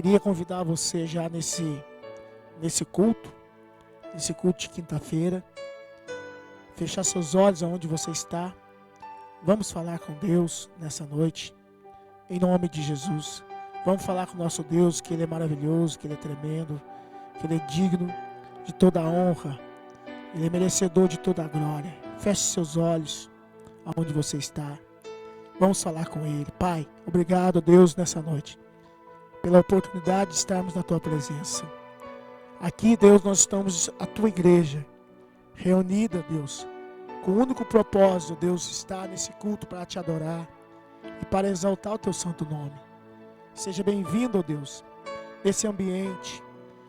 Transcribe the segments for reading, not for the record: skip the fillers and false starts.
Queria convidar você já nesse culto de quinta-feira, fechar seus olhos aonde você está. Vamos falar com Deus nessa noite, em nome de Jesus. Vamos falar com o nosso Deus, que Ele é maravilhoso, que Ele é tremendo, que Ele é digno de toda a honra, Ele é merecedor de toda a glória. Feche seus olhos aonde você está. Vamos falar com Ele. Pai, obrigado, Deus, nessa noite, pela oportunidade de estarmos na Tua presença. Aqui, Deus, nós estamos, a Tua igreja, reunida, Deus, com o único propósito, Deus, estar nesse culto para Te adorar e para exaltar o Teu santo nome. Seja bem-vindo, Deus, nesse ambiente.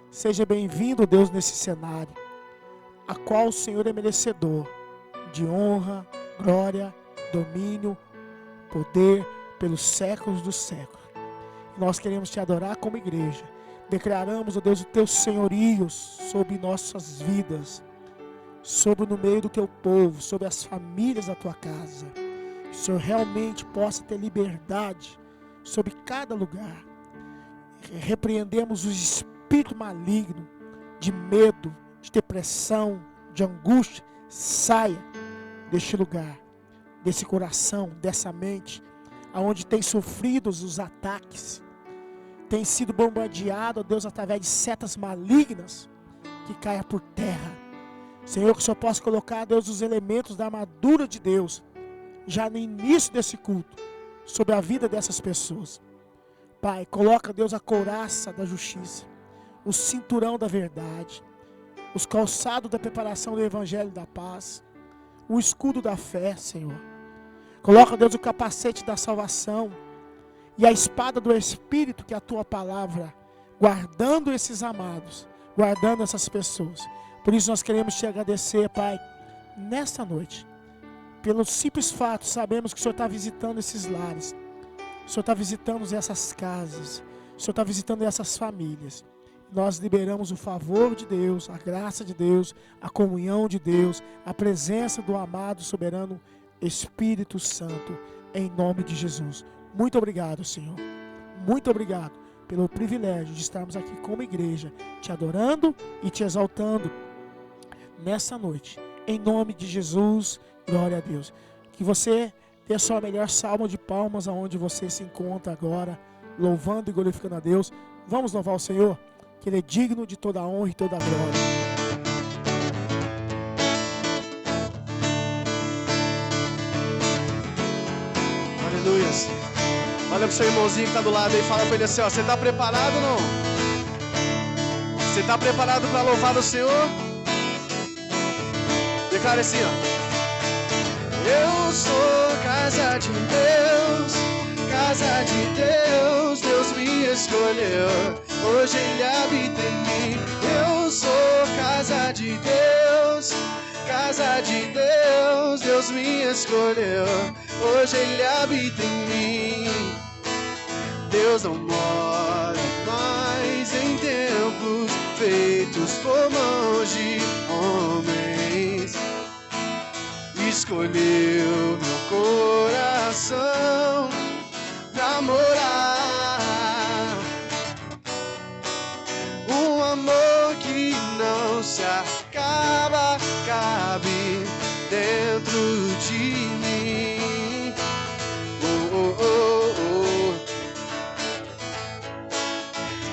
Seja bem-vindo, Deus, nesse cenário, a qual o Senhor é merecedor de honra, glória, domínio, poder pelos séculos dos séculos. Nós queremos Te adorar como igreja. Declaramos, ó Deus, o Teu senhorio sobre nossas vidas, sobre no meio do Teu povo, sobre as famílias da Tua casa. Que o Senhor realmente possa ter liberdade sobre cada lugar. Repreendemos o espírito maligno de medo, de depressão, de angústia. Saia deste lugar, desse coração, dessa mente, aonde tem sofrido os ataques, tem sido bombardeado, ó Deus, através de setas malignas, que caia por terra. Senhor, que o Senhor possa colocar, Deus, os elementos da armadura de Deus, já no início desse culto, sobre a vida dessas pessoas. Pai, coloca, Deus, a couraça da justiça, o cinturão da verdade, os calçados da preparação do evangelho da paz, o escudo da fé, Senhor. Coloca, Deus, o capacete da salvação e a espada do Espírito, que é a Tua palavra, guardando esses amados, guardando essas pessoas. Por isso nós queremos Te agradecer, Pai, nesta noite, pelo simples fato, sabemos que o Senhor está visitando esses lares, o Senhor está visitando essas casas, o Senhor está visitando essas famílias. Nós liberamos o favor de Deus, a graça de Deus, a comunhão de Deus, a presença do amado, soberano Espírito Santo, em nome de Jesus. Muito obrigado, Senhor. Muito obrigado pelo privilégio de estarmos aqui como igreja, Te adorando e Te exaltando nessa noite. Em nome de Jesus, glória a Deus. Que você tenha a sua melhor salva de palmas aonde você se encontra agora, louvando e glorificando a Deus. Vamos louvar o Senhor, que Ele é digno de toda a honra e toda a glória. Aleluias. Olha pro seu irmãozinho que tá do lado aí e fala pra ele assim, ó, você tá preparado ou não? Você tá preparado para louvar o Senhor? Declara assim, ó. Eu sou casa de Deus, casa de Deus, Deus me escolheu, hoje Ele habita em mim. Eu sou casa de Deus, casa de Deus, Deus me escolheu, hoje Ele habita em mim. Deus não mora mais em templos feitos por mãos de homens. Escolheu meu coração pra morar. Um amor que não se acaba, cabe dentro de mim. Oh, oh, oh, oh.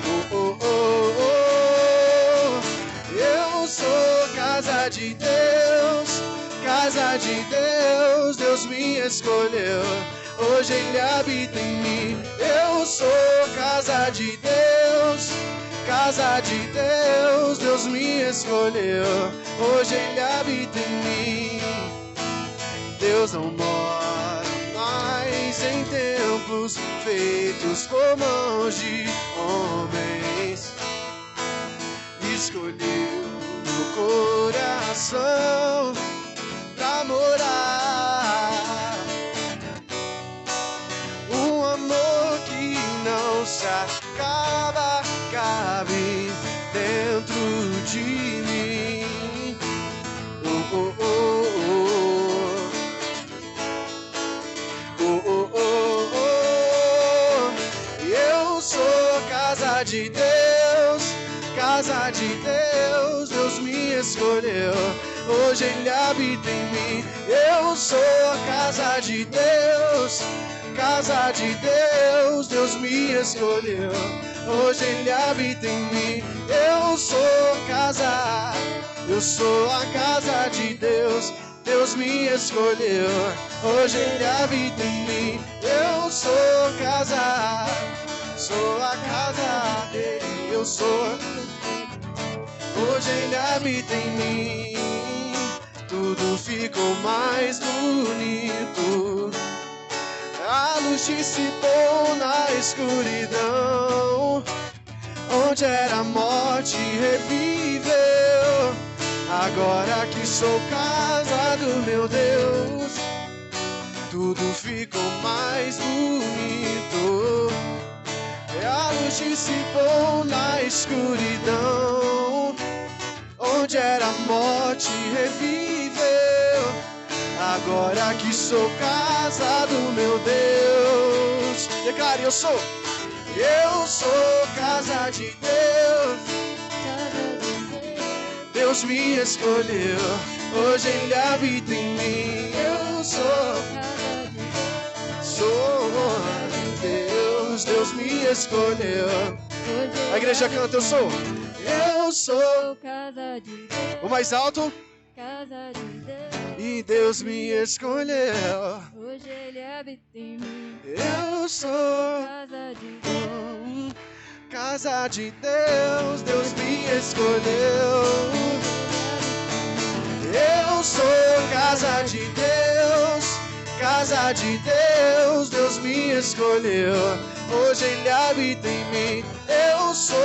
Oh, oh, oh, oh. Eu sou casa de Deus, casa de Deus, Deus me escolheu, hoje Ele habita em mim. Eu sou casa de Deus, casa de Deus, Deus me escolheu, hoje Ele habita em mim. Deus não mora mais em templos feitos por mãos de homens. Escolheu meu coração pra morar. Um amor que não se acaba, cabe dentro de mim. Oh, oh, oh, oh. Oh, oh, oh, oh. Eu sou casa casa de Deus, casa de Deus, Deus me escolheu. Hoje Ele habita em mim. Eu sou a casa de Deus, casa de Deus, Deus me escolheu. Hoje Ele habita em mim. Eu sou a casa de Deus, Deus me escolheu. Hoje Ele habita em mim. Eu sou a casa dele. Eu sou. Hoje Ele habita em mim. Tudo ficou mais bonito. A luz dissipou na escuridão. Onde era a morte reviveu. Agora que sou casa do meu Deus, tudo ficou mais bonito. A luz dissipou na escuridão. Onde era a morte reviveu. Agora que sou casa do meu Deus. Declare, eu sou casa de Deus. Deus me escolheu. Hoje Ele habita em mim. Eu sou Deus. Deus me escolheu. A igreja canta, eu sou casa de Deus. O mais alto. Casa de Deus. E Deus me escolheu. Hoje Ele habita em mim. Eu sou casa de Deus. Casa de Deus, Deus me escolheu. Eu sou casa de Deus, casa de Deus, Deus me escolheu. Hoje Ele habita em mim. Eu sou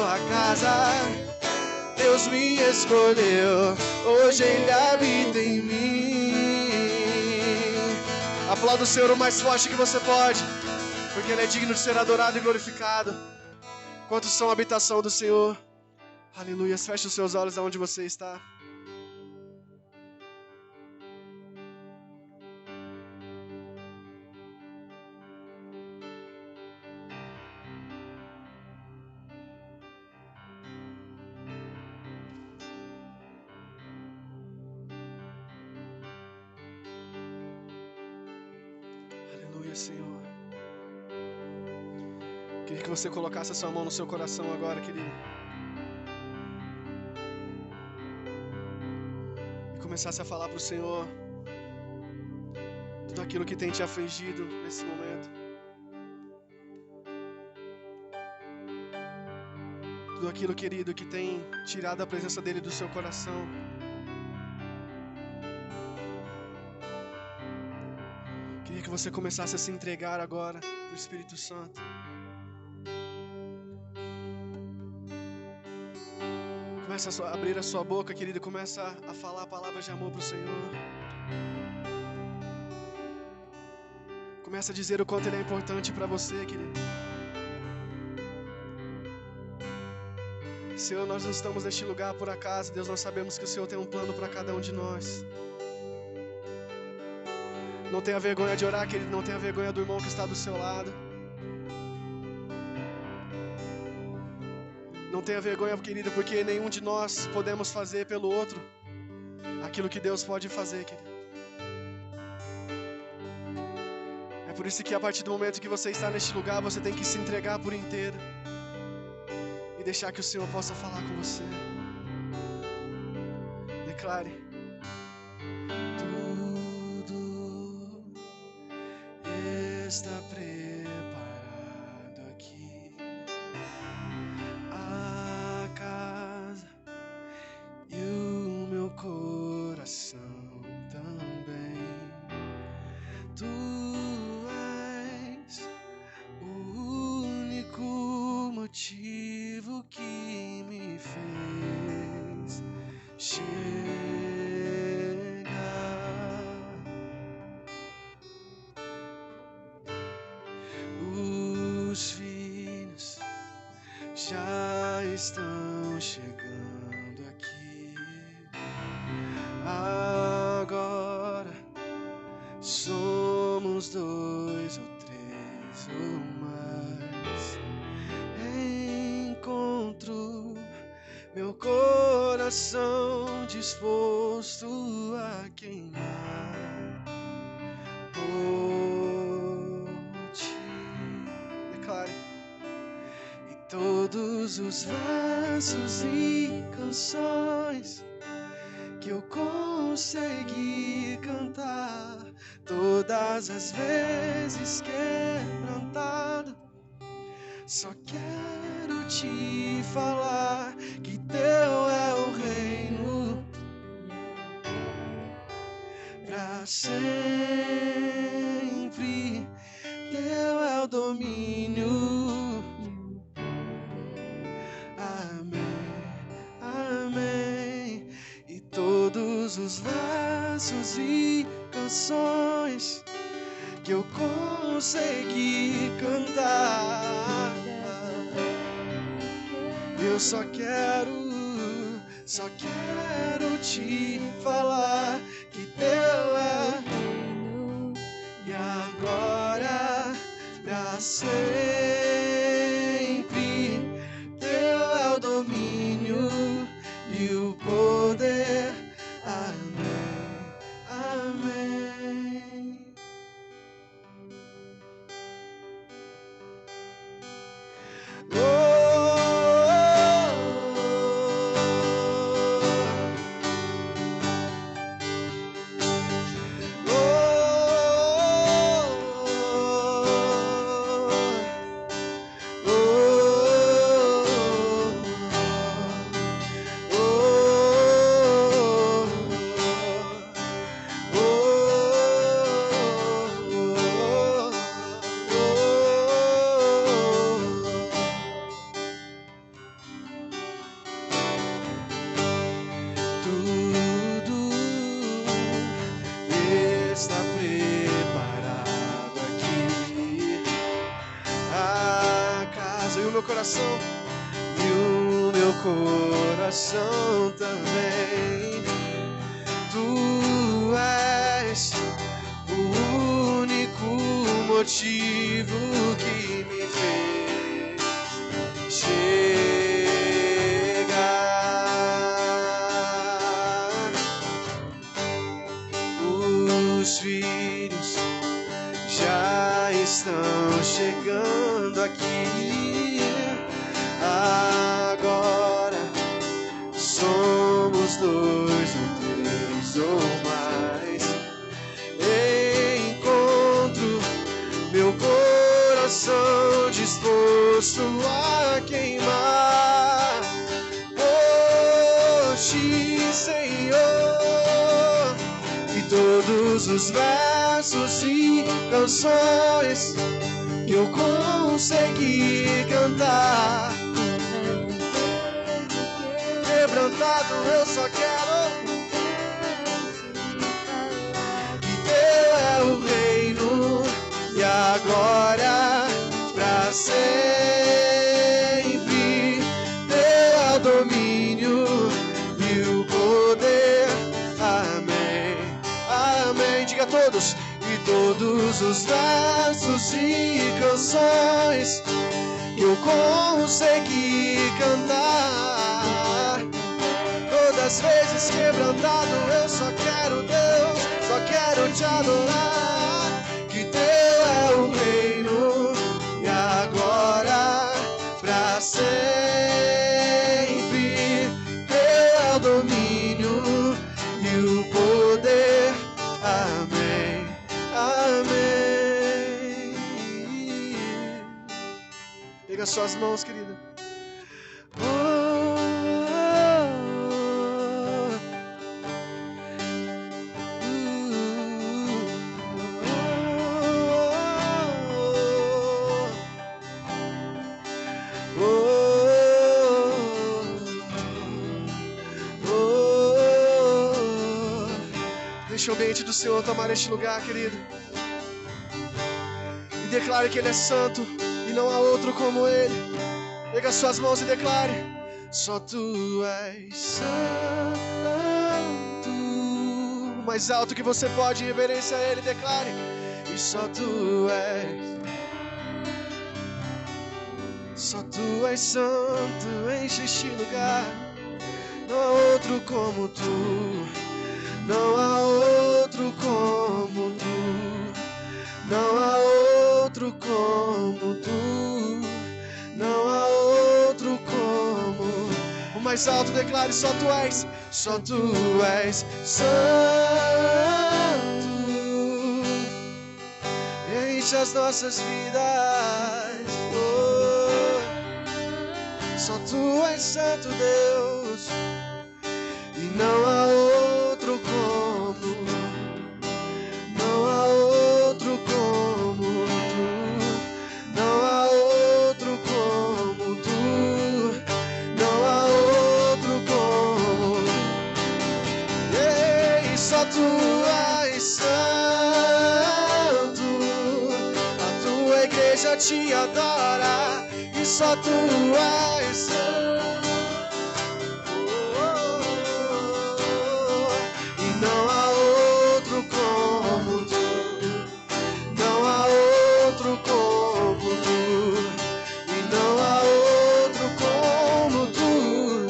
a casa, Deus me escolheu. Hoje Ele habita em mim. Aplauda o Senhor o mais forte que você pode, porque Ele é digno de ser adorado e glorificado. Quantos são a habitação do Senhor? Aleluia. Feche os seus olhos aonde você está. Aleluia, Senhor. Queria que você colocasse a sua mão no seu coração agora, querido. E começasse a falar para o Senhor tudo aquilo que tem te afligido nesse momento. Tudo aquilo, querido, que tem tirado a presença dEle do seu coração. Queria que você começasse a se entregar agora para o Espírito Santo. Começa a abrir a sua boca, querido, e começa a falar palavras de amor para o Senhor. Começa a dizer o quanto Ele é importante para você, querido. Senhor, nós não estamos neste lugar por acaso. Deus, nós sabemos que o Senhor tem um plano para cada um de nós. Não tenha vergonha de orar, querido. Não tenha vergonha do irmão que está do seu lado. Não tenha vergonha, querido, porque nenhum de nós podemos fazer pelo outro aquilo que Deus pode fazer, querido. É por isso que a partir do momento que você está neste lugar, você tem que se entregar por inteiro e deixar que o Senhor possa falar com você. Declare. Tudo está preparado aqui. A casa e o meu coração também. Tu és o único motivo que me fez chegar. Os filhos já estão chegando aqui. Agora somos 2 ou 3 ou mais. coração disposto a queimar por ti. Declare. E todos os versos e canções que eu consegui cantar, todas as vezes quebrantado, só quero te falar que teu é o reino pra sempre, teu é o domínio. Amém, amém. E todos os versos e canções que eu consegui cantar, eu só quero te falar que teu é e agora pra sempre, teu é o domínio e o poder. Amém, amém. Coração e o meu coração também. Tu és o único motivo que me fez chegar. Os filhos já estão chegando aqui. Agora somos 2 ou 3 ou mais. Encontro meu coração disposto a queimar por ti, Senhor. E todos os versos e canções que eu consegui cantar, quebrantado, eu só quero que teu é o reino e agora pra sempre, teu é o domínio e o poder. Amém, amém. Diga a todos. E todos os versos e canções que eu consegui cantar, todas as vezes quebrantado, eu só quero Deus, só quero te adorar, que teu é o reino e agora pra sempre, teu é o domínio e o poder. Amém, amém. Pega suas mãos, querida. Deixa o ambiente do Senhor tomar este lugar, querido. E declare que Ele é santo e não há outro como Ele. Pega suas mãos e declare: só Tu és santo. O mais alto que você pode, em reverência a Ele, declare: e só Tu és. Só Tu és santo, enche este lugar. Não há outro outro como tu, não há outro como tu, não há outro como tu, não há outro como. O mais alto declare: só tu és santo. Enche as nossas vidas, oh, só tu és santo, Deus, e não há outro como, não há outro como tu, não há outro como tu, não há outro como, ei, só tu és santo, a tua igreja te adora, e só tu és santo. Não há outro como tu, não há outro como tu, e não há outro como tu,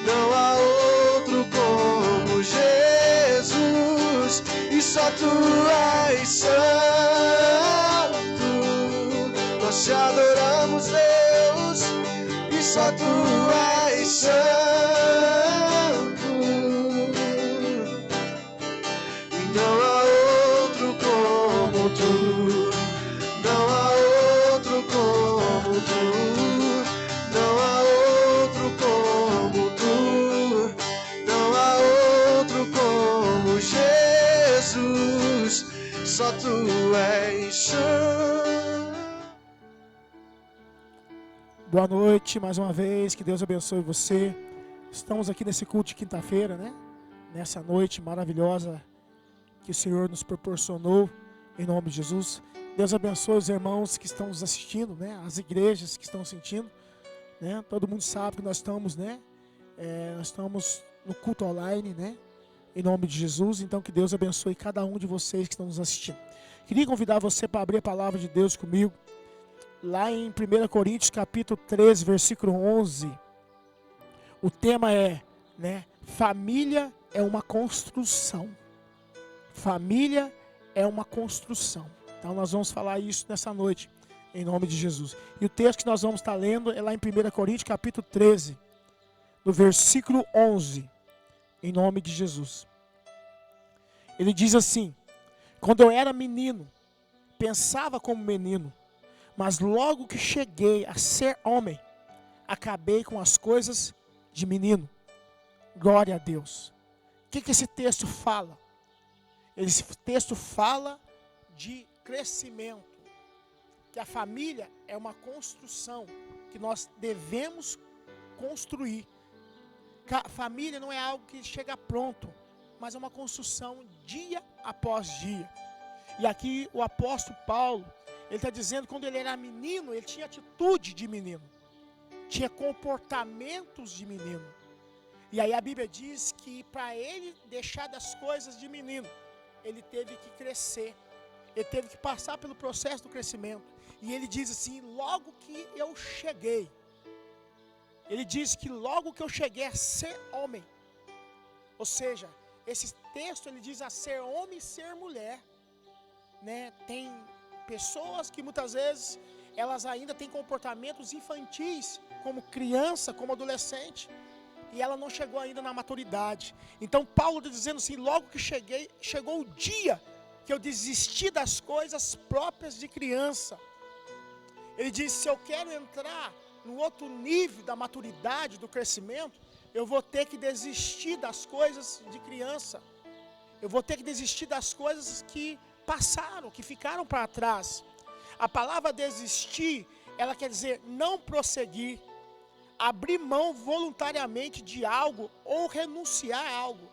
não há outro como Jesus, e só tu és santo, nós te adoramos, Deus, e só tu és santo. Não há outro como tu, não há outro como tu, não há outro como tu, não há outro como Jesus, só tu és santo. Boa noite mais uma vez, que Deus abençoe você. Estamos aqui nesse culto de quinta-feira, né? Nessa noite maravilhosa que o Senhor nos proporcionou, em nome de Jesus. Deus abençoe os irmãos que estão nos assistindo, né? As igrejas que estão sentindo, né? Todo mundo sabe que nós estamos, né? Nós estamos no culto online, né? Em nome de Jesus. Então que Deus abençoe cada um de vocês que estão nos assistindo. Queria convidar você para abrir a palavra de Deus comigo, lá em 1 Coríntios capítulo 13, versículo 11. O tema é, né? Família é uma construção. Família é uma construção. Então nós vamos falar isso nessa noite, em nome de Jesus. E o texto que nós vamos estar lendo é lá em 1 Coríntios capítulo 13, no versículo 11, em nome de Jesus. Ele diz assim: quando eu era menino, pensava como menino, mas logo que cheguei a ser homem, acabei com as coisas de menino. Glória a Deus. O que esse texto fala? Esse texto fala de crescimento, que a família é uma construção que nós devemos construir. A família não é algo que chega pronto, mas é uma construção dia após dia. E aqui o apóstolo Paulo, ele está dizendo que quando ele era menino, ele tinha atitude de menino, tinha comportamentos de menino. E aí a Bíblia diz que para ele deixar das coisas de menino, ele teve que crescer, ele teve que passar pelo processo do crescimento. E ele diz assim: logo que eu cheguei, ele diz que logo que eu cheguei a ser homem, ou seja, esse texto ele diz a ser homem e ser mulher, né? Tem pessoas que muitas vezes elas ainda têm comportamentos infantis, como criança, como adolescente, e ela não chegou ainda na maturidade. Então Paulo está dizendo assim: logo que cheguei, chegou o dia que eu desisti das coisas próprias de criança. Ele diz: se eu quero entrar no outro nível da maturidade, do crescimento, eu vou ter que desistir das coisas de criança. Eu vou ter que desistir das coisas que passaram, que ficaram para trás. A palavra desistir, ela quer dizer não prosseguir, abrir mão voluntariamente de algo ou renunciar a algo.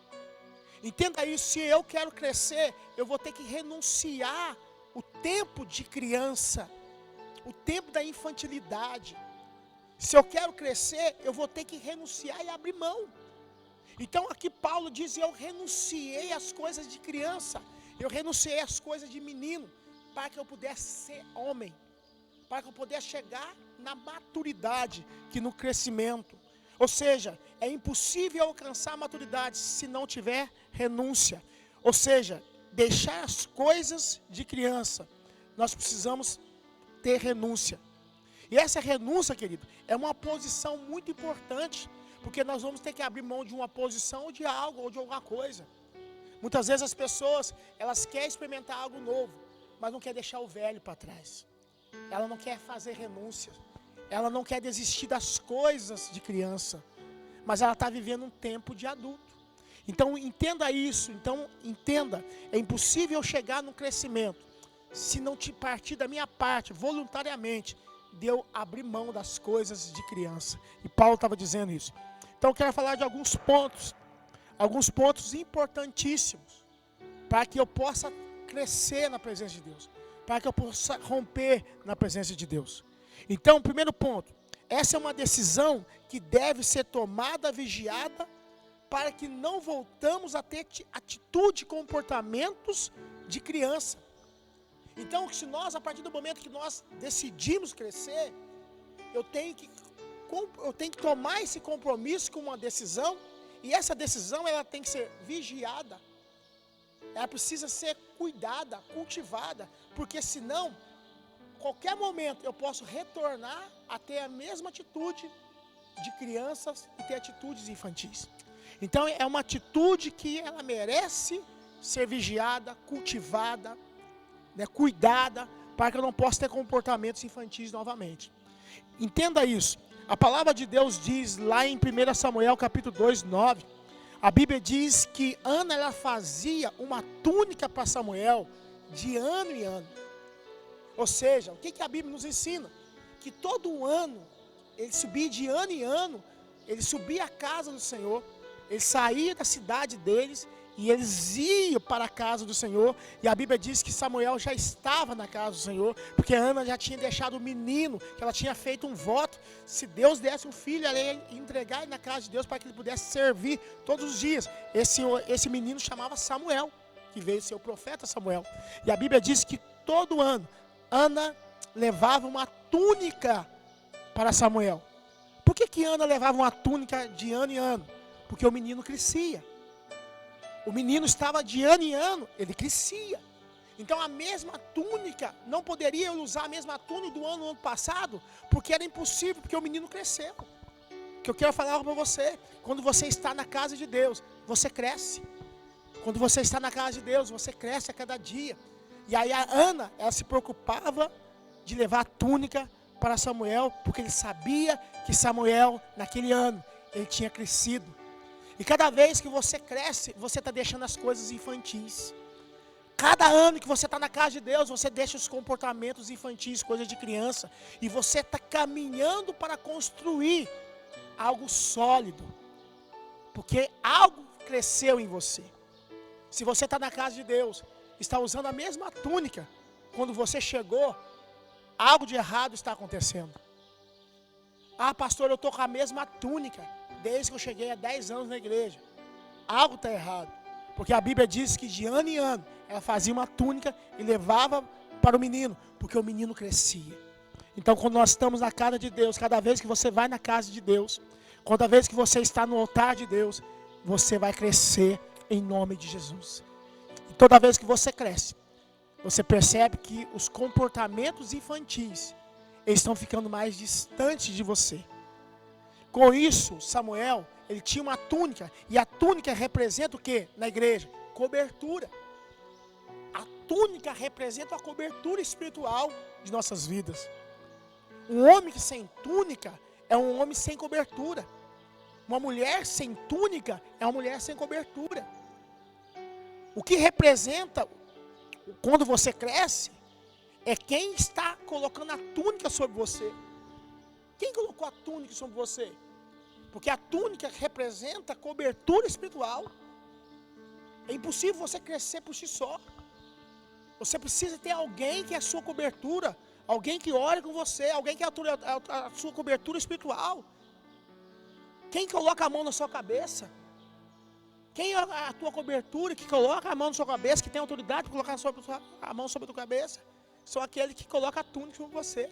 Entenda isso: se eu quero crescer, eu vou ter que renunciar o tempo de criança, o tempo da infantilidade. Se eu quero crescer, eu vou ter que renunciar e abrir mão. Então aqui Paulo diz: eu renunciei às coisas de criança, eu renunciei às coisas de menino, para que eu pudesse ser homem, para que eu pudesse chegar na maturidade, que no crescimento. Ou seja, é impossível alcançar a maturidade se não tiver renúncia. Ou seja, deixar as coisas de criança. Nós precisamos ter renúncia. E essa renúncia, querido, é uma posição muito importante, porque nós vamos ter que abrir mão de uma posição ou de algo, ou de alguma coisa. Muitas vezes as pessoas, elas querem experimentar algo novo, mas não quer deixar o velho para trás. Ela não quer fazer renúncia. Ela não quer desistir das coisas de criança, mas ela está vivendo um tempo de adulto. Então entenda isso, entenda, é impossível chegar no crescimento se não te partir da minha parte, voluntariamente, de eu abrir mão das coisas de criança. E Paulo estava dizendo isso. Então eu quero falar de alguns pontos importantíssimos, para que eu possa crescer na presença de Deus, para que eu possa romper na presença de Deus. Então, primeiro ponto, essa é uma decisão que deve ser tomada, vigiada, para que não voltamos a ter atitude e comportamentos de criança. Então, se nós, a partir do momento que nós decidimos crescer, eu tenho que tomar esse compromisso com uma decisão, e essa decisão ela tem que ser vigiada, ela precisa ser cuidada, cultivada, porque senão, qualquer momento eu posso retornar a ter a mesma atitude de crianças e ter atitudes infantis. Então é uma atitude que ela merece ser vigiada, cultivada, cuidada, para que eu não possa ter comportamentos infantis novamente. Entenda isso. A palavra de Deus diz lá em 1 Samuel capítulo 2, 9, a Bíblia diz que Ana ela fazia uma túnica para Samuel de ano em ano. Ou seja, o que a Bíblia nos ensina? Que todo ano, ele subia de ano em ano, ele subia à casa do Senhor, ele saía da cidade deles e eles iam para a casa do Senhor. E a Bíblia diz que Samuel já estava na casa do Senhor, porque Ana já tinha deixado o menino, que ela tinha feito um voto, se Deus desse um filho, ela ia entregar ele na casa de Deus para que ele pudesse servir todos os dias. Esse menino chamava Samuel, que veio ser o profeta Samuel. E a Bíblia diz que todo ano, Ana levava uma túnica para Samuel. Por que Ana levava uma túnica de ano em ano? Porque o menino crescia. O menino estava de ano em ano, ele crescia. Então a mesma túnica, não poderia usar a mesma túnica do ano passado, porque era impossível, porque o menino cresceu. O que eu quero falar para você, quando você está na casa de Deus, você cresce. Quando você está na casa de Deus, você cresce a cada dia. E aí a Ana, ela se preocupava de levar a túnica para Samuel, porque ele sabia que Samuel, naquele ano, ele tinha crescido. E cada vez que você cresce, você está deixando as coisas infantis. Cada ano que você está na casa de Deus, você deixa os comportamentos infantis, coisas de criança. E você está caminhando para construir algo sólido. Porque algo cresceu em você. Se você está na casa de Deus, está usando a mesma túnica, quando você chegou, algo de errado está acontecendo. Ah, pastor, eu estou com a mesma túnica desde que eu cheguei há 10 anos na igreja. Algo está errado. Porque a Bíblia diz que de ano em ano, ela fazia uma túnica e levava para o menino, porque o menino crescia. Então, quando nós estamos na casa de Deus, cada vez que você vai na casa de Deus, cada vez que você está no altar de Deus, você vai crescer em nome de Jesus. E toda vez que você cresce, você percebe que os comportamentos infantis, eles estão ficando mais distantes de você. Com isso, Samuel, ele tinha uma túnica, e a túnica representa o quê na igreja? Cobertura. A túnica representa a cobertura espiritual de nossas vidas. Um homem sem túnica é um homem sem cobertura. Uma mulher sem túnica é uma mulher sem cobertura. O que representa, quando você cresce, é quem está colocando a túnica sobre você. Quem colocou a túnica sobre você? Porque a túnica representa a cobertura espiritual. É impossível você crescer por si só. Você precisa ter alguém que é a sua cobertura, alguém que ore com você, alguém que é a sua cobertura espiritual. Quem coloca a mão na sua cabeça? Quem é a tua cobertura, que coloca a mão na sua cabeça, que tem autoridade para colocar a mão sobre a tua cabeça? São aqueles que colocam a túnica sobre você.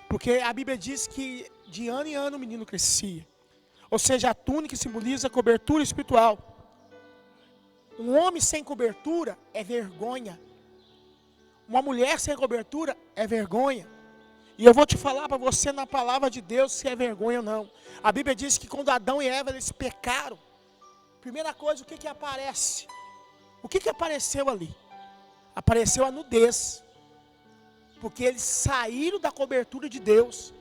Porque a Bíblia diz que de ano em ano o menino crescia. Ou seja, a túnica simboliza a cobertura espiritual. Um homem sem cobertura é vergonha. Uma mulher sem cobertura é vergonha. E eu vou te falar para você na palavra de Deus se é vergonha ou não. A Bíblia diz que quando Adão e Eva eles pecaram, primeira coisa, o que aparece? O que apareceu ali? Apareceu a nudez. Porque eles saíram da cobertura de Deus.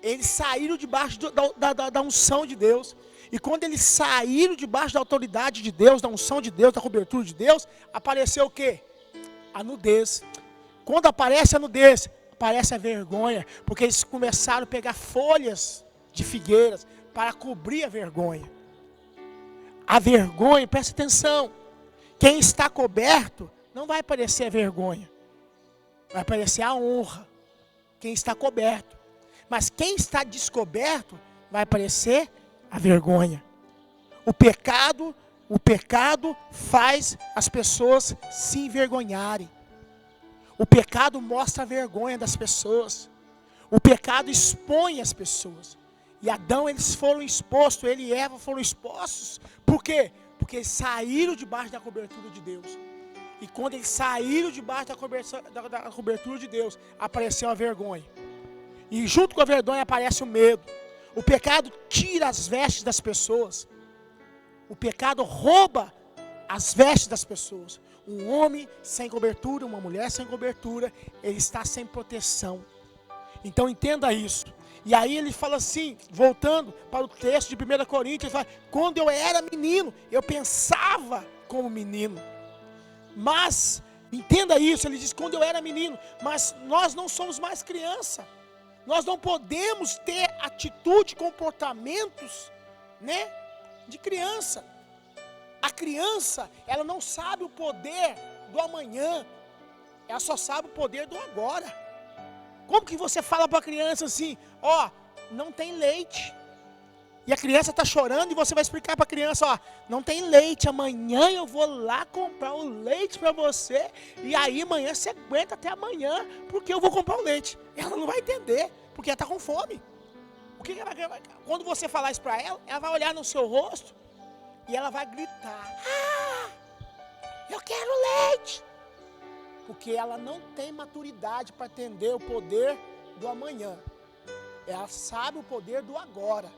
Eles saíram debaixo da unção de Deus. E quando eles saíram debaixo da autoridade de Deus, da unção de Deus, da cobertura de Deus, apareceu o quê? A nudez. Quando aparece a nudez, aparece a vergonha. Porque eles começaram a pegar folhas de figueiras para cobrir a vergonha. A vergonha, presta atenção. Quem está coberto, não vai aparecer a vergonha. Vai aparecer a honra. Quem está coberto. Mas quem está descoberto, vai aparecer a vergonha. O pecado faz as pessoas se envergonharem. O pecado mostra a vergonha das pessoas. O pecado expõe as pessoas. E Adão, eles foram expostos, ele e Eva foram expostos. Por quê? Porque eles saíram debaixo da cobertura de Deus. E quando eles saíram debaixo da cobertura de Deus, apareceu a vergonha. E junto com a vergonha aparece o medo. O pecado tira as vestes das pessoas. O pecado rouba as vestes das pessoas. Um homem sem cobertura, uma mulher sem cobertura, ele está sem proteção. Então entenda isso. E aí ele fala assim, voltando para o texto de 1 Coríntios, ele fala, quando eu era menino, eu pensava como menino. Mas, entenda isso, ele diz, quando eu era menino, mas nós não somos mais criança. Nós não podemos ter atitude, comportamentos, né, de criança. A criança, ela não sabe o poder do amanhã. Ela só sabe o poder do agora. Como que você fala para a criança assim, ó, não tem leite. E a criança está chorando e você vai explicar para a criança, ó, não tem leite, amanhã eu vou lá comprar o leite para você. E aí amanhã você aguenta até amanhã, porque eu vou comprar o leite. Ela não vai entender, porque ela está com fome. O que ela vai, quando você falar isso para ela, ela vai olhar no seu rosto e ela vai gritar, eu quero leite. Porque ela não tem maturidade para entender o poder do amanhã. Ela sabe o poder do agora.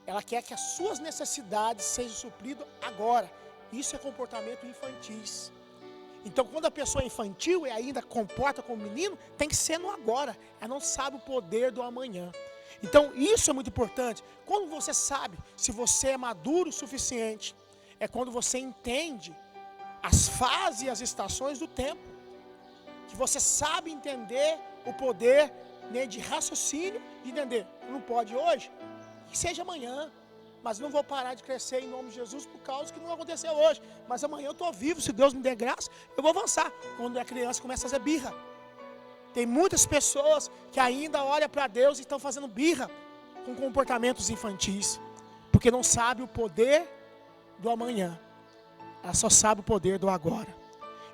Ela quer que as suas necessidades sejam supridas agora. Isso é comportamento infantil. Então, quando a pessoa é infantil e ainda comporta como menino, tem que ser no agora. Ela não sabe o poder do amanhã. Então, isso é muito importante. Quando você sabe se você é maduro o suficiente, é quando você entende as fases e as estações do tempo. Que você sabe entender o poder, né, de raciocínio, de entender, não pode hoje, que seja amanhã, mas não vou parar de crescer em nome de Jesus por causa que não aconteceu hoje, mas amanhã eu estou vivo, se Deus me der graça, eu vou avançar. Quando é criança começa a fazer birra. Tem muitas pessoas que ainda olham para Deus e estão fazendo birra com comportamentos infantis, porque não sabe o poder do amanhã, ela só sabe o poder do agora.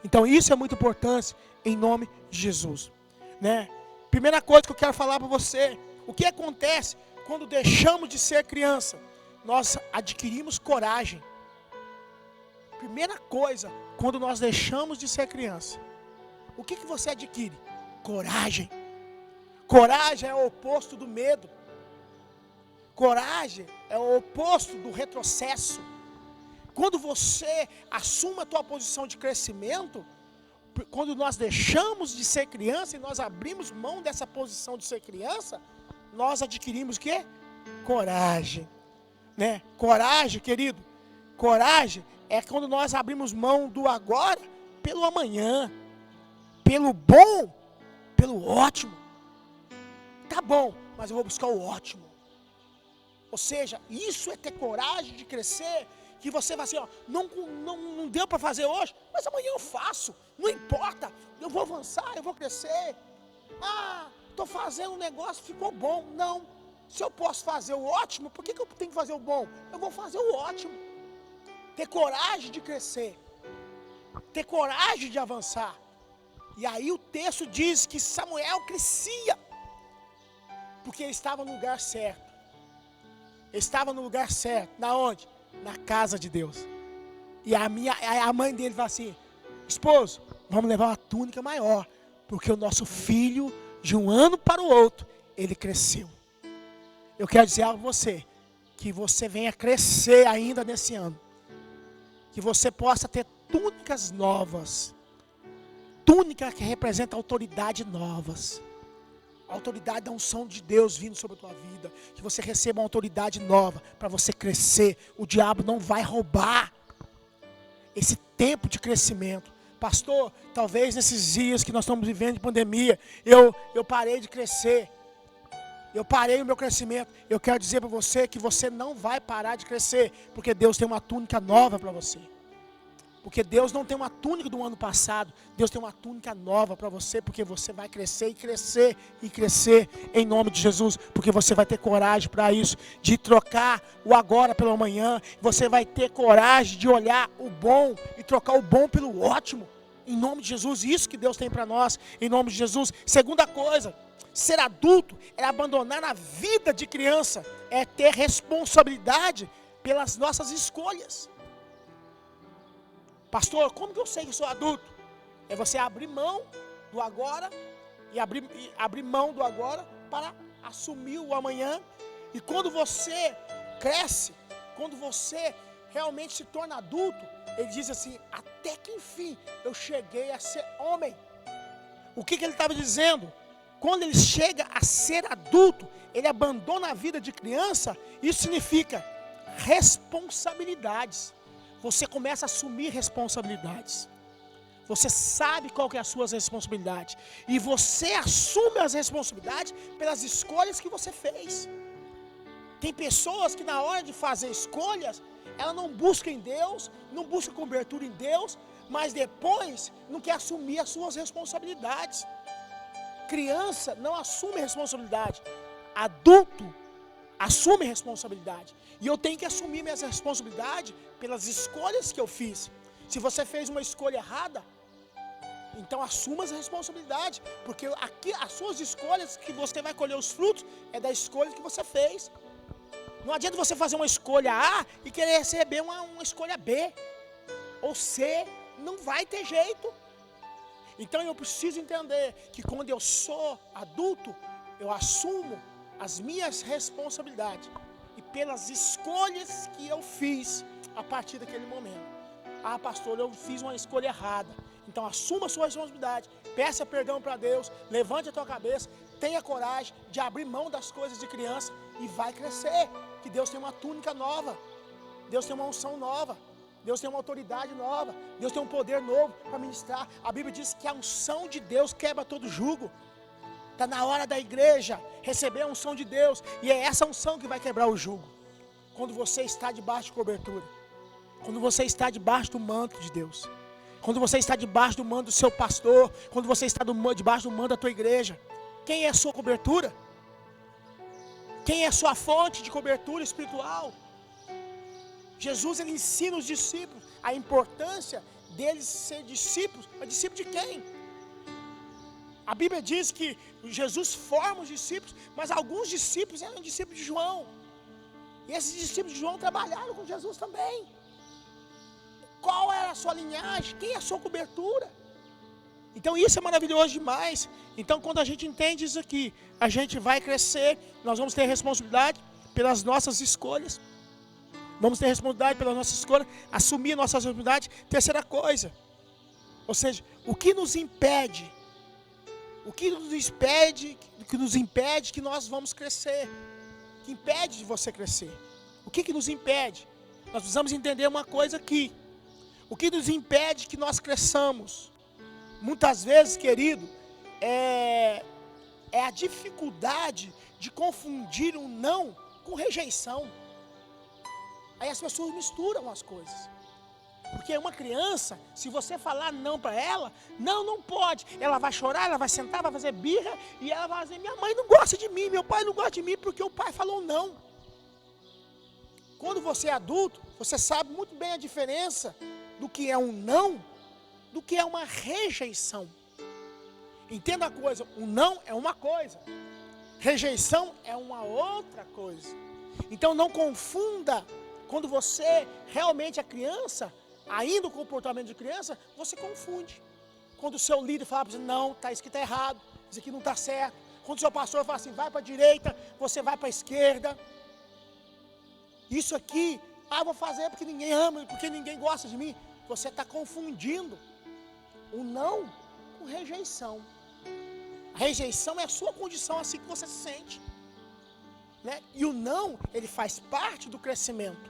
Então isso é muito importante em nome de Jesus, né? Primeira coisa que eu quero falar para você, o que acontece quando deixamos de ser criança? Nós adquirimos coragem. Primeira coisa, quando nós deixamos de ser criança, o que você adquire? Coragem. Coragem é o oposto do medo. Coragem é o oposto do retrocesso. Quando você assume a tua posição de crescimento, quando nós deixamos de ser criança e nós abrimos mão dessa posição de ser criança, nós adquirimos o quê? Coragem, né? Coragem, querido, coragem é quando nós abrimos mão do agora pelo amanhã, pelo bom, pelo ótimo. Tá bom, mas eu vou buscar o ótimo. Ou seja, isso é ter coragem de crescer, que você vai assim, ó, não deu para fazer hoje, mas amanhã eu faço, não importa, eu vou avançar, eu vou crescer. Estou fazendo um negócio, ficou bom. Não, se eu posso fazer o ótimo, por que eu tenho que fazer o bom? Eu vou fazer o ótimo. Ter coragem de crescer, ter coragem de avançar. E aí o texto diz que Samuel crescia, porque ele estava no lugar certo. estava no lugar certo. Na onde? Na casa de Deus. E a mãe dele fala assim: esposo, vamos levar uma túnica maior, porque o nosso filho, de um ano para o outro, ele cresceu. Eu quero dizer algo a você, que você venha crescer ainda nesse ano. Que você possa ter túnicas novas. Túnica que representa autoridade novas. A autoridade da unção de Deus vindo sobre a tua vida. Que você receba uma autoridade nova para você crescer. O diabo não vai roubar esse tempo de crescimento. Pastor, talvez nesses dias que nós estamos vivendo de pandemia, eu parei de crescer. Eu parei o meu crescimento. Eu quero dizer para você que você não vai parar de crescer, porque Deus tem uma túnica nova para você. Porque Deus não tem uma túnica do ano passado, Deus tem uma túnica nova para você, porque você vai crescer e crescer e crescer em nome de Jesus, porque você vai ter coragem para isso, de trocar o agora pelo amanhã, você vai ter coragem de olhar o bom e trocar o bom pelo ótimo, em nome de Jesus. Isso que Deus tem para nós, em nome de Jesus. Segunda coisa, ser adulto é abandonar a vida de criança, é ter responsabilidade pelas nossas escolhas. Pastor, como que eu sei que sou adulto? É você abrir mão do agora e abrir mão do agora para assumir o amanhã. E quando você cresce, quando você realmente se torna adulto, ele diz assim: até que enfim eu cheguei a ser homem. O que ele estava dizendo? Quando ele chega a ser adulto, ele abandona a vida de criança. Isso significa responsabilidades. Você começa a assumir responsabilidades. Você sabe qual que é as suas responsabilidades. E você assume as responsabilidades pelas escolhas que você fez. Tem pessoas que na hora de fazer escolhas, ela não busca em Deus, não busca cobertura em Deus, mas depois não quer assumir as suas responsabilidades. Criança não assume responsabilidade. Adulto assume responsabilidade. E eu tenho que assumir minhas responsabilidades pelas escolhas que eu fiz. Se você fez uma escolha errada, então assuma as responsabilidades. Porque aqui as suas escolhas que você vai colher os frutos é da escolha que você fez. Não adianta você fazer uma escolha A e querer receber uma escolha B ou C. Não vai ter jeito. Então eu preciso entender que quando eu sou adulto, eu assumo as minhas responsabilidades e pelas escolhas que eu fiz a partir daquele momento. Ah, pastor, eu fiz uma escolha errada. Então assuma a sua responsabilidade, peça perdão para Deus, levante a tua cabeça, tenha coragem de abrir mão das coisas de criança e vai crescer. Que Deus tem uma túnica nova, Deus tem uma unção nova, Deus tem uma autoridade nova, Deus tem um poder novo para ministrar. A Bíblia diz que a unção de Deus quebra todo jugo. Está na hora da igreja receber a unção de Deus. E é essa unção que vai quebrar o jugo. Quando você está debaixo de cobertura. Quando você está debaixo do manto de Deus. Quando você está debaixo do manto do seu pastor. Quando você está debaixo do manto da tua igreja. Quem é a sua cobertura? Quem é a sua fonte de cobertura espiritual? Jesus, ele ensina os discípulos a importância deles ser discípulos. Mas discípulo de quem? A Bíblia diz que Jesus forma os discípulos, mas alguns discípulos eram discípulos de João. E esses discípulos de João trabalharam com Jesus também. Qual era a sua linhagem? Quem é a sua cobertura? Então isso é maravilhoso demais. Então quando a gente entende isso aqui, a gente vai crescer, nós vamos ter responsabilidade pelas nossas escolhas. Vamos ter responsabilidade pelas nossas escolhas, assumir nossas responsabilidades. Terceira coisa, ou seja, o que nos impede? O que nos impede que nós vamos crescer? Que impede de você crescer? O que nos impede? Nós precisamos entender uma coisa aqui. O que nos impede que nós cresçamos? Muitas vezes, querido, é a dificuldade de confundir um não com rejeição. Aí as pessoas misturam as coisas. Porque uma criança, se você falar não para ela, não pode. Ela vai chorar, ela vai sentar, vai fazer birra e ela vai dizer: minha mãe não gosta de mim, meu pai não gosta de mim porque o pai falou não. Quando você é adulto, você sabe muito bem a diferença do que é um não, do que é uma rejeição. Entenda a coisa, um não é uma coisa, rejeição é uma outra coisa. Então não confunda quando você realmente é criança, ainda o comportamento de criança, você confunde. Quando o seu líder fala para você, não, isso aqui está errado, isso aqui não está certo. Quando o seu pastor fala assim, vai para a direita, você vai para a esquerda. Isso aqui, vou fazer porque ninguém ama, porque ninguém gosta de mim. Você está confundindo o não com rejeição. A rejeição é a sua condição, assim que você se sente. Né? E o não, ele faz parte do crescimento.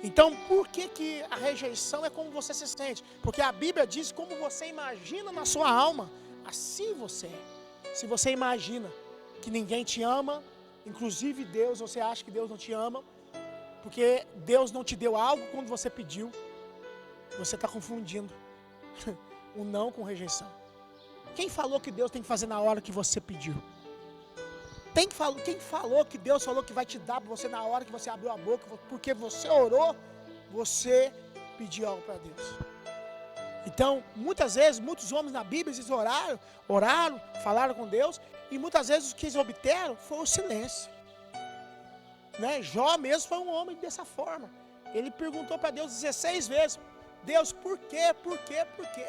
Então, por que a rejeição é como você se sente? Porque a Bíblia diz como você imagina na sua alma, assim você é. Se você imagina que ninguém te ama, inclusive Deus, você acha que Deus não te ama, porque Deus não te deu algo quando você pediu, você está confundindo o não com rejeição. Quem falou que Deus tem que fazer na hora que você pediu? Quem falou que Deus falou que vai te dar para você na hora que você abriu a boca, porque você orou, você pediu algo para Deus. Então, muitas vezes, muitos homens na Bíblia, eles oraram, falaram com Deus, e muitas vezes o que eles obteram foi o silêncio. Né? Jó mesmo foi um homem dessa forma. Ele perguntou para Deus 16 vezes, Deus, por quê, por quê, por quê?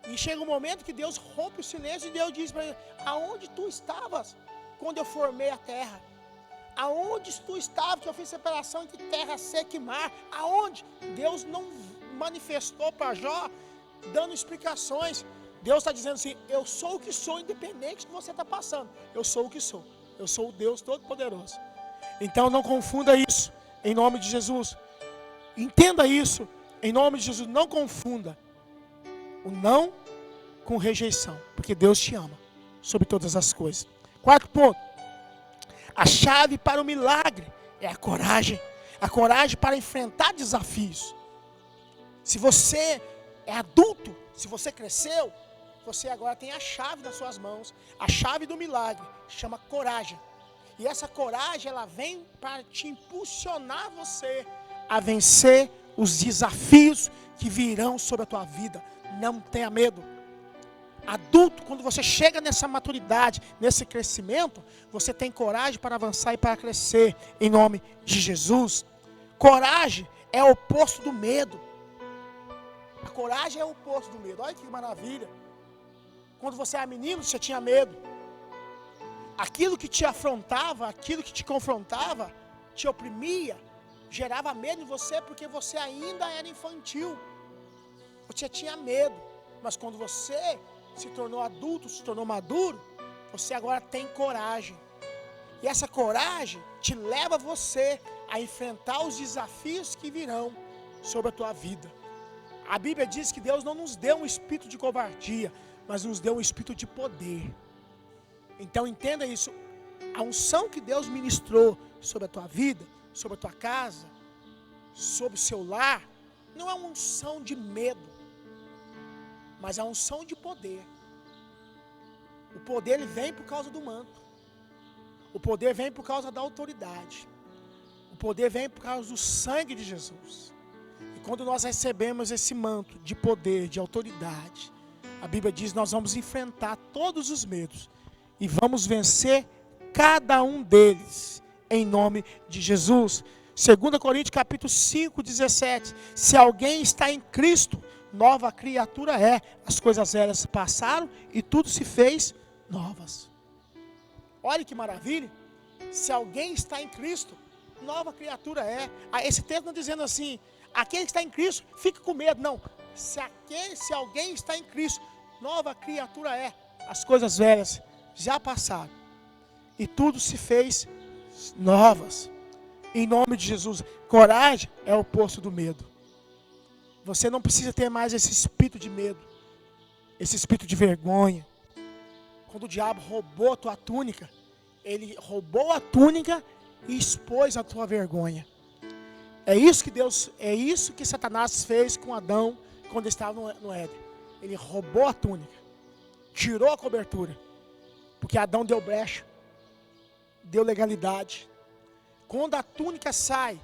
E chega um momento que Deus rompe o silêncio e Deus diz para ele, aonde tu estavas quando eu formei a terra? Aonde tu estavas que eu fiz separação entre terra seca e mar? Aonde? Deus não manifestou para Jó, dando explicações. Deus está dizendo assim, eu sou o que sou, independente do que você está passando. Eu sou o que sou. Eu sou o Deus Todo-Poderoso. Então não confunda isso, em nome de Jesus. Entenda isso, em nome de Jesus. Não confunda o não com rejeição, porque Deus te ama sobre todas as coisas. Quarto ponto, a chave para o milagre é a coragem para enfrentar desafios. Se você é adulto, se você cresceu, você agora tem a chave nas suas mãos, a chave do milagre, chama coragem. E essa coragem, ela vem para te impulsionar você a vencer os desafios que virão sobre a tua vida. Não tenha medo. Adulto, quando você chega nessa maturidade, nesse crescimento, você tem coragem para avançar e para crescer, em nome de Jesus. Coragem é o oposto do medo. A coragem é o oposto do medo. Olha que maravilha. Quando você era menino, você tinha medo. Aquilo que te afrontava, aquilo que te confrontava, te oprimia, gerava medo em você, porque você ainda era infantil. Você tinha medo, mas quando você se tornou adulto, se tornou maduro, você agora tem coragem. E essa coragem te leva você a enfrentar os desafios que virão sobre a tua vida. A Bíblia diz que Deus não nos deu um espírito de covardia, mas nos deu um espírito de poder. Então entenda isso, a unção que Deus ministrou sobre a tua vida, sobre a tua casa, sobre o seu lar, não é uma unção de medo, mas a unção de poder. O poder ele vem por causa do manto. O poder vem por causa da autoridade. O poder vem por causa do sangue de Jesus. E quando nós recebemos esse manto de poder, de autoridade, a Bíblia diz que nós vamos enfrentar todos os medos e vamos vencer cada um deles, em nome de Jesus. 2 Coríntios capítulo 5, 17. Se alguém está em Cristo, nova criatura é. As coisas velhas passaram e tudo se fez novas. Olha que maravilha. Se alguém está em Cristo, nova criatura é. Esse texto não está dizendo assim, aquele que está em Cristo, fique com medo. Não. Se alguém está em Cristo, nova criatura é. As coisas velhas já passaram e tudo se fez novas. Em nome de Jesus. Coragem é o oposto do medo. Você não precisa ter mais esse espírito de medo, esse espírito de vergonha. Quando o diabo roubou a tua túnica, ele roubou a túnica e expôs a tua vergonha. É isso que Satanás fez com Adão quando estava no Éden. Ele roubou a túnica, tirou a cobertura, porque Adão deu brecha, deu legalidade. Quando a túnica sai,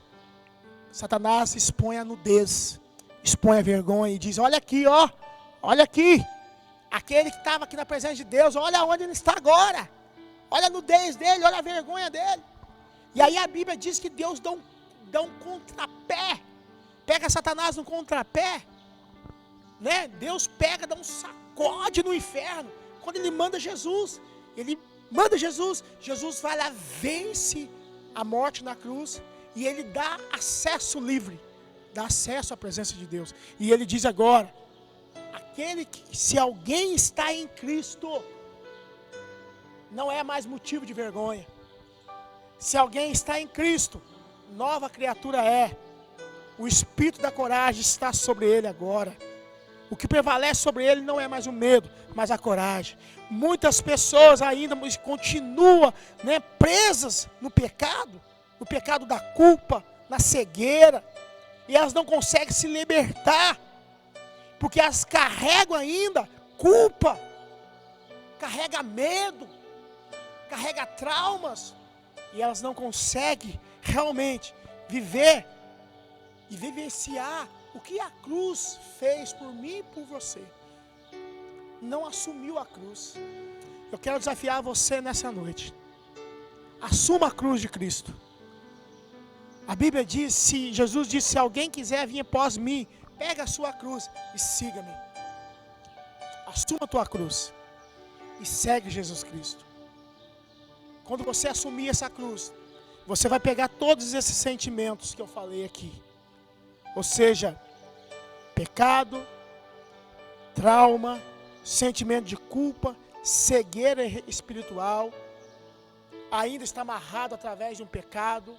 Satanás expõe a nudez, expõe a vergonha e diz, olha aqui, ó, olha aqui, aquele que estava aqui na presença de Deus, olha onde ele está agora, olha a nudez dele, olha a vergonha dele. E aí a Bíblia diz que Deus dá um contrapé, pega Satanás no contrapé, né? Deus pega, dá um sacode no inferno, quando ele manda Jesus, Jesus vai lá, vence a morte na cruz, e ele dá acesso livre, dá acesso à presença de Deus, e ele diz agora, se alguém está em Cristo, não é mais motivo de vergonha. Se alguém está em Cristo, nova criatura é. O espírito da coragem está sobre ele agora. O que prevalece sobre ele não é mais o medo, mas a coragem. Muitas pessoas ainda continuam, né, presas no pecado da culpa, na cegueira, e elas não conseguem se libertar, porque elas carregam ainda culpa, carregam medo, carregam traumas, e elas não conseguem realmente viver e vivenciar o que a cruz fez por mim e por você. Não assumiu a cruz. Eu quero desafiar você nessa noite. Assuma a cruz de Cristo. A Bíblia diz, Jesus disse, se alguém quiser vir após mim, pega a sua cruz e siga-me. Assuma a tua cruz e segue Jesus Cristo. Quando você assumir essa cruz, você vai pegar todos esses sentimentos que eu falei aqui. Ou seja, pecado, trauma, sentimento de culpa, cegueira espiritual, ainda está amarrado através de um pecado.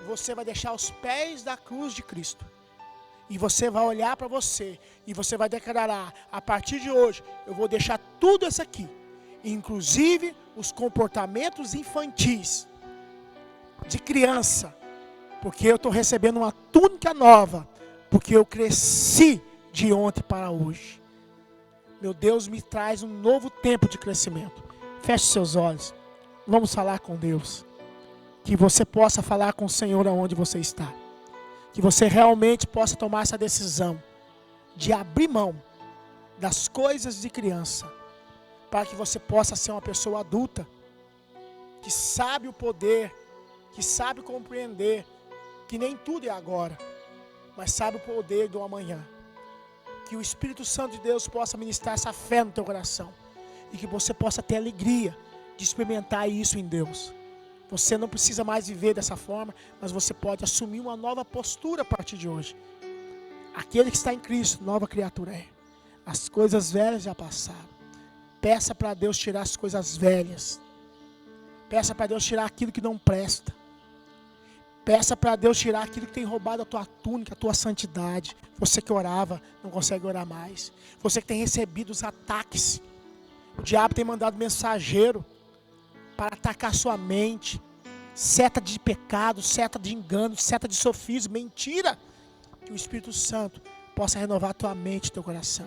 Você vai deixar os pés da cruz de Cristo. E você vai olhar para você e você vai declarar, a partir de hoje, eu vou deixar tudo isso aqui, inclusive os comportamentos infantis de criança, porque eu estou recebendo uma túnica nova, porque eu cresci de ontem para hoje. Meu Deus me traz um novo tempo de crescimento. Feche seus olhos, vamos falar com Deus, que você possa falar com o Senhor aonde você está, que você realmente possa tomar essa decisão de abrir mão das coisas de criança, para que você possa ser uma pessoa adulta, que sabe o poder, que sabe compreender, que nem tudo é agora, mas sabe o poder do amanhã. Que o Espírito Santo de Deus possa ministrar essa fé no teu coração, e que você possa ter alegria de experimentar isso em Deus. Você não precisa mais viver dessa forma, mas você pode assumir uma nova postura a partir de hoje. Aquele que está em Cristo, nova criatura é. As coisas velhas já passaram. Peça para Deus tirar as coisas velhas. Peça para Deus tirar aquilo que não presta. Peça para Deus tirar aquilo que tem roubado a tua túnica, a tua santidade. Você que orava, não consegue orar mais. Você que tem recebido os ataques. O diabo tem mandado mensageiro para atacar sua mente. Seta de pecado, seta de engano, seta de sofismo, mentira. Que o Espírito Santo possa renovar a tua mente e teu coração.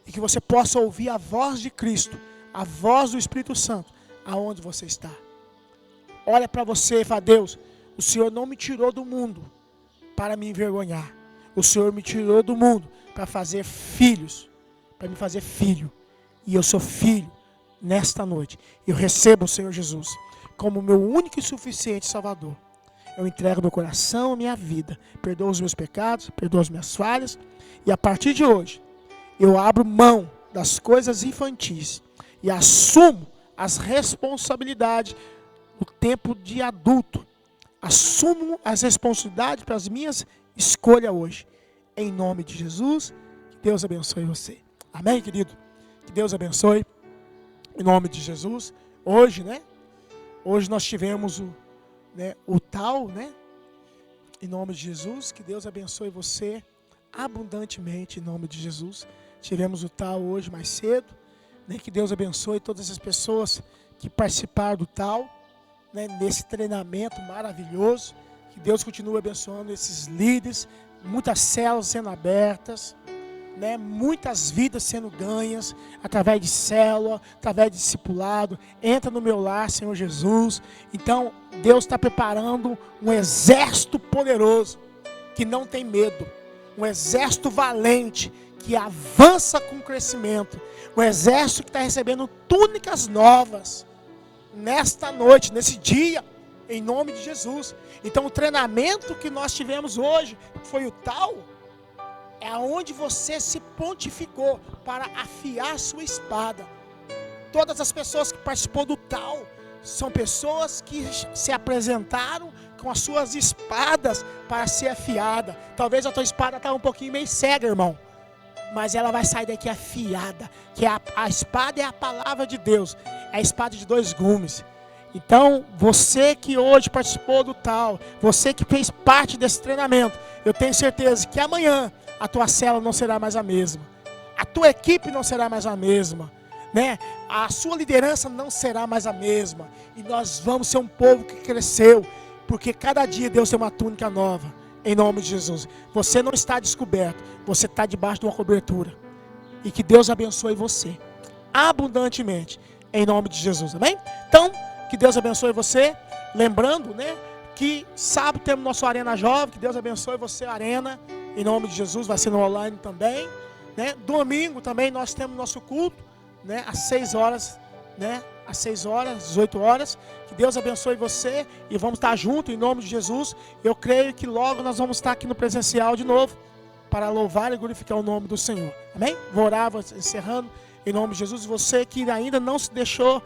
E que você possa ouvir a voz de Cristo, a voz do Espírito Santo, aonde você está. Olha para você e fala, Deus, o Senhor não me tirou do mundo para me envergonhar. O Senhor me tirou do mundo para fazer filhos, para me fazer filho. E eu sou filho nesta noite. Eu recebo o Senhor Jesus como meu único e suficiente Salvador. Eu entrego meu coração, minha vida. Perdoo os meus pecados, perdoo as minhas falhas. E a partir de hoje, eu abro mão das coisas infantis e assumo as responsabilidades no tempo de adulto. Assumo as responsabilidades para as minhas escolhas hoje. Em nome de Jesus, que Deus abençoe você. Amém, querido? Que Deus abençoe. Em nome de Jesus. Hoje, né? Hoje nós tivemos o tal, né? Em nome de Jesus, que Deus abençoe você abundantemente, em nome de Jesus. Tivemos o tal hoje mais cedo, né? Que Deus abençoe todas as pessoas que participaram do tal, né? Nesse treinamento maravilhoso. Que Deus continue abençoando esses líderes, muitas células sendo abertas, né? Muitas vidas sendo ganhas através de célula, através de discipulado. Entra no meu lar, Senhor Jesus. Então Deus está preparando um exército poderoso que não tem medo, um exército valente que avança com crescimento, um exército que está recebendo túnicas novas nesta noite, nesse dia. Em nome de Jesus. Então o treinamento que nós tivemos hoje foi o tal, é onde você se pontificou para afiar a sua espada. Todas as pessoas que participou do tal são pessoas que se apresentaram com as suas espadas para ser afiada. Talvez a tua espada está um pouquinho meio cega, irmão, mas ela vai sair daqui afiada, que a espada é a palavra de Deus, é a espada de 2 gumes. Então, você que hoje participou do tal, você que fez parte desse treinamento, eu tenho certeza que amanhã a tua célula não será mais a mesma, a tua equipe não será mais a mesma, né? A sua liderança não será mais a mesma, e nós vamos ser um povo que cresceu, porque cada dia Deus tem uma túnica nova, em nome de Jesus. Você não está descoberto, você está debaixo de uma cobertura, e que Deus abençoe você, abundantemente, em nome de Jesus, amém? Então, que Deus abençoe você, lembrando, né, que sábado temos nosso Arena Jovem, que Deus abençoe você, Arena, em nome de Jesus, vai ser no online também, né? Domingo também nós temos nosso culto, né, às 6 horas, né, às 6 horas, 18 horas, que Deus abençoe você, e vamos estar juntos, em nome de Jesus. Eu creio que logo nós vamos estar aqui no presencial de novo, para louvar e glorificar o nome do Senhor, amém? Vou orar, vou encerrando, em nome de Jesus. Você que ainda não se deixou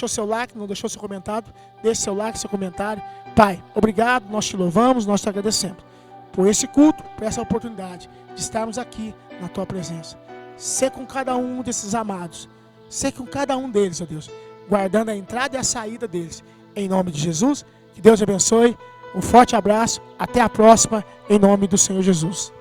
seu like, não deixou seu comentário, deixe seu like, seu comentário. Pai, obrigado, nós te louvamos, nós te agradecemos por esse culto, por essa oportunidade de estarmos aqui na tua presença. Sê com cada um desses amados, sê com cada um deles, ó Deus, guardando a entrada e a saída deles, em nome de Jesus. Que Deus te abençoe, um forte abraço, até a próxima, em nome do Senhor Jesus.